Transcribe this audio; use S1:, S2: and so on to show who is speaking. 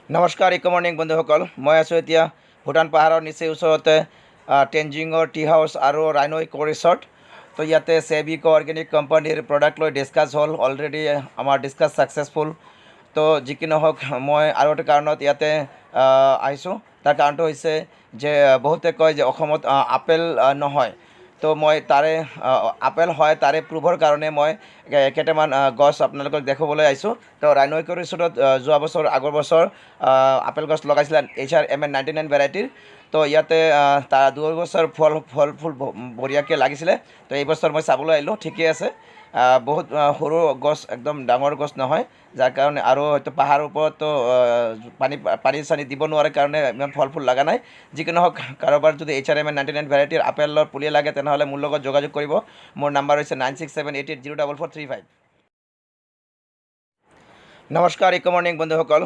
S1: নমস্কাৰ ইক মৰ্ণিং বন্ধুসকল, মই আছোঁ এতিয়া ভূটান পাহাৰৰ নিচেই ওচৰতে টেনজিঙৰ টি হাউচ আৰু ৰাইনো ইক' ৰিচৰ্ট। তো ইয়াতে চেভিকো অৰ্গেনিক কোম্পানীৰ প্ৰডাক্ট লৈ ডিছকাছ হ'ল, অলৰেডি আমাৰ ডিছকাছ ছাকচেছফুল। তো যি কি নহওক, মই আৰু এটা কাৰণত ইয়াতে আহিছোঁ। তাৰ কাৰণটো হৈছে যে বহুতে কয় যে অসমত আপেল নহয়। তো মই তাৰে আপেল হয় তাৰে প্ৰুভৰ কাৰণে মই কেইটামান গছ আপোনালোকক দেখুৱাবলৈ আহিছোঁ। তো ৰাইনো ইক' ৰিচৰ্টত যোৱা বছৰ আগৰ বছৰ আপেল গছ লগাইছিলে HRMN 99 ভেৰাইটিৰ। তো ইয়াতে তাৰ 2 বছৰ ফুল বঢ়িয়াকৈ লাগিছিলে। তো এই বছৰ মই চাবলৈ আহিলোঁ, ঠিকেই আছে। বহুত সৰু গছ, একদম ডাঙৰ গছ নহয়, যাৰ কাৰণে আৰু হয়তো পাহাৰৰ ওপৰতো পানী চানী দিব নোৱাৰে কাৰণে ইমান ফুল লগা নাই। যি কি নহওক, কাৰোবাৰ যদি HRMN 99 ভেৰাইটিৰ আপেলৰ পুলি লাগে তেনেহ'লে মোৰ লগত যোগাযোগ কৰিব। মোৰ নাম্বাৰ হৈছে 9678804435। নমস্কাৰ ইক মৰ্ণিং বন্ধুসকল।